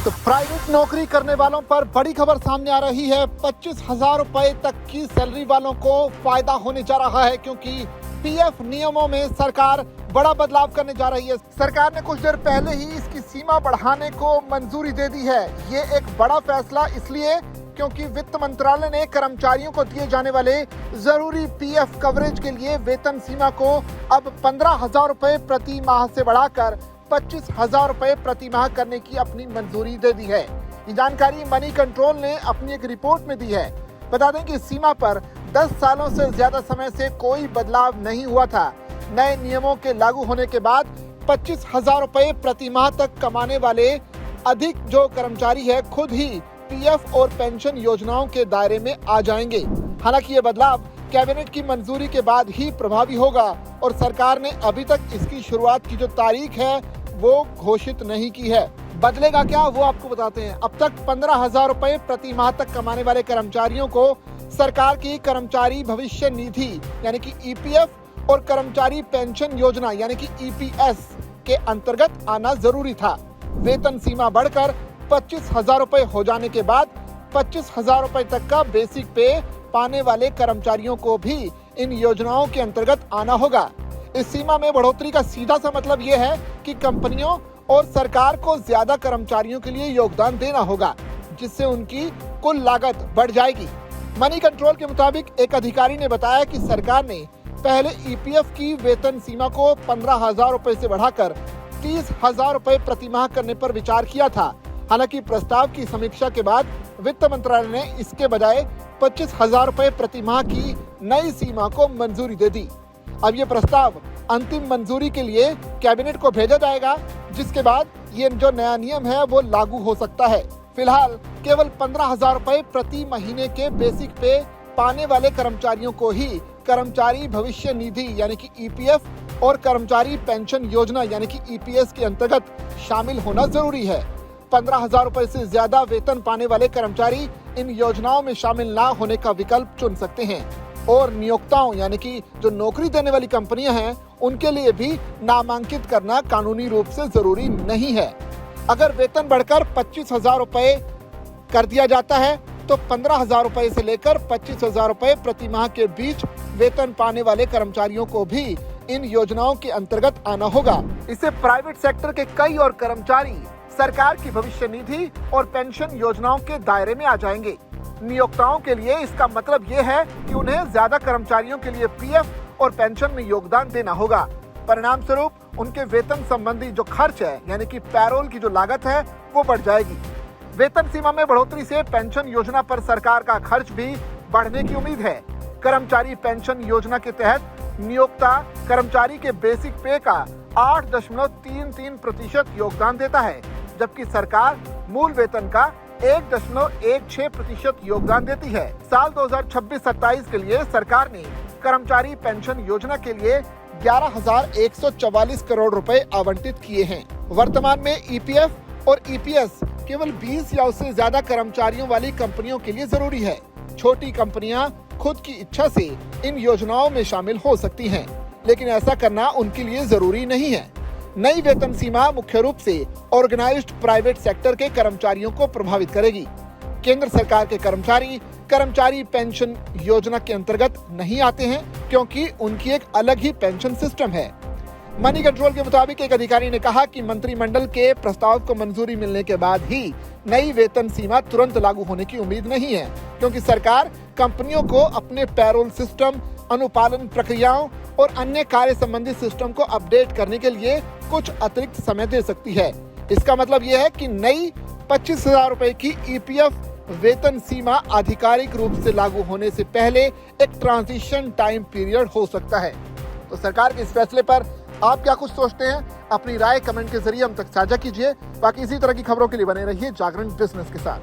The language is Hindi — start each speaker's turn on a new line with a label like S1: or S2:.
S1: तो प्राइवेट नौकरी करने वालों पर बड़ी खबर सामने आ रही है। 25,000 रुपए तक की सैलरी वालों को फायदा होने जा रहा है, क्योंकि पीएफ नियमों में सरकार बड़ा बदलाव करने जा रही है। सरकार ने कुछ देर पहले ही इसकी सीमा बढ़ाने को मंजूरी दे दी है। ये एक बड़ा फैसला इसलिए क्योंकि वित्त मंत्रालय ने कर्मचारियों को दिए जाने वाले जरूरी पीएफ कवरेज के लिए वेतन सीमा को अब 15,000 रुपए प्रति माह से बढ़ाकर 25,000 रुपए प्रति माह करने की अपनी मंजूरी दे दी है। ये जानकारी मनी कंट्रोल ने अपनी एक रिपोर्ट में दी है। बता दें कि इस सीमा पर 10 सालों से ज्यादा समय से कोई बदलाव नहीं हुआ था। नए नियमों के लागू होने के बाद 25,000 रुपए प्रति माह तक कमाने वाले अधिक जो कर्मचारी है खुद ही पीएफ और पेंशन योजनाओं के दायरे में आ जाएंगे। हालांकि ये बदलाव कैबिनेट की मंजूरी के बाद ही प्रभावी होगा और सरकार ने अभी तक इसकी शुरुआत की जो तारीख है वो घोषित नहीं की है। बदलेगा क्या वो आपको बताते हैं। अब तक 15,000 रुपए प्रति माह तक कमाने वाले कर्मचारियों को सरकार की कर्मचारी भविष्य निधि यानी कि ईपीएफ और कर्मचारी पेंशन योजना यानी कि ईपीएस के अंतर्गत आना जरूरी था। वेतन सीमा बढ़कर 25,000 रुपए हो जाने के बाद 25,000 रुपए तक का बेसिक पे पाने वाले कर्मचारियों को भी इन योजनाओं के अंतर्गत आना होगा। इस सीमा में बढ़ोतरी का सीधा सा मतलब ये है कि कंपनियों और सरकार को ज्यादा कर्मचारियों के लिए योगदान देना होगा, जिससे उनकी कुल लागत बढ़ जाएगी। मनी कंट्रोल के मुताबिक एक अधिकारी ने बताया कि सरकार ने पहले ईपीएफ की वेतन सीमा को 15,000 रुपए से बढ़ाकर 30,000 रुपए प्रति माह करने पर विचार किया था। हालांकि प्रस्ताव की समीक्षा के बाद वित्त मंत्रालय ने इसके बजाय 25,000 रुपए प्रति माह की नई सीमा को मंजूरी दे दी। अब ये प्रस्ताव अंतिम मंजूरी के लिए कैबिनेट को भेजा जाएगा, जिसके बाद ये जो नया नियम है वो लागू हो सकता है। फिलहाल केवल 15,000 रुपए प्रति महीने के बेसिक पे पाने वाले कर्मचारियों को ही कर्मचारी भविष्य निधि यानी कि ईपीएफ और कर्मचारी पेंशन योजना यानी कि ईपीएस के अंतर्गत शामिल होना जरूरी है। 15,000 रुपए से ज्यादा वेतन पाने वाले कर्मचारी इन योजनाओं में शामिल ना होने का विकल्प चुन सकते हैं और नियोक्ताओं यानी कि जो नौकरी देने वाली कंपनियां हैं उनके लिए भी नामांकित करना कानूनी रूप से जरूरी नहीं है। अगर वेतन बढ़कर 25,000 रुपए कर दिया जाता है तो 15,000 रुपए से लेकर 25,000 रुपए प्रति माह के बीच वेतन पाने वाले कर्मचारियों को भी इन योजनाओं के अंतर्गत आना होगा। इससे प्राइवेट सेक्टर के कई और कर्मचारी सरकार की भविष्य निधि और पेंशन योजनाओं के दायरे में आ जाएंगे। नियोक्ताओं के लिए इसका मतलब ये है कि उन्हें ज्यादा कर्मचारियों के लिए पीएफ और पेंशन में योगदान देना होगा। परिणाम स्वरूप उनके वेतन संबंधी जो खर्च है यानी कि पैरोल की जो लागत है वो बढ़ जाएगी। वेतन सीमा में बढ़ोतरी से पेंशन योजना पर सरकार का खर्च भी बढ़ने की उम्मीद है। कर्मचारी पेंशन योजना के तहत नियोक्ता कर्मचारी के बेसिक पे का 8.33% योगदान देता है, जबकि सरकार मूल वेतन का 1.16% योगदान देती है। साल 2026-27 के लिए सरकार ने कर्मचारी पेंशन योजना के लिए 11,144 करोड़ रुपए आवंटित किए हैं। वर्तमान में ईपीएफ और ईपीएस केवल 20 या उससे ज्यादा कर्मचारियों वाली कंपनियों के लिए जरूरी है। छोटी कंपनियां खुद की इच्छा से इन योजनाओं में शामिल हो सकती हैं, लेकिन ऐसा करना उनके लिए जरूरी नहीं है। नई वेतन सीमा मुख्य रूप से ऑर्गेनाइज्ड प्राइवेट सेक्टर के कर्मचारियों को प्रभावित करेगी। केंद्र सरकार के कर्मचारी पेंशन योजना के अंतर्गत नहीं आते हैं, क्योंकि उनकी एक अलग ही पेंशन सिस्टम है। मनी कंट्रोल के मुताबिक एक अधिकारी ने कहा कि मंत्रिमंडल के प्रस्ताव को मंजूरी मिलने के बाद ही नई वेतन सीमा तुरंत लागू होने की उम्मीद नहीं है, क्योंकि सरकार कंपनियों को अपने पैरोल सिस्टम, अनुपालन प्रक्रियाओं और अन्य कार्य संबंधी सिस्टम को अपडेट करने के लिए कुछ अतिरिक्त समय दे सकती है। इसका मतलब यह है कि नई 25,000 रुपए की ईपीएफ वेतन सीमा आधिकारिक रूप से लागू होने से पहले एक ट्रांजिशन टाइम पीरियड हो सकता है। तो सरकार के इस फैसले पर आप क्या कुछ सोचते हैं? अपनी राय कमेंट के जरिए हम तक साझा कीजिए। बाकी इसी तरह की खबरों के लिए बने रहिए जागरण बिजनेस के साथ।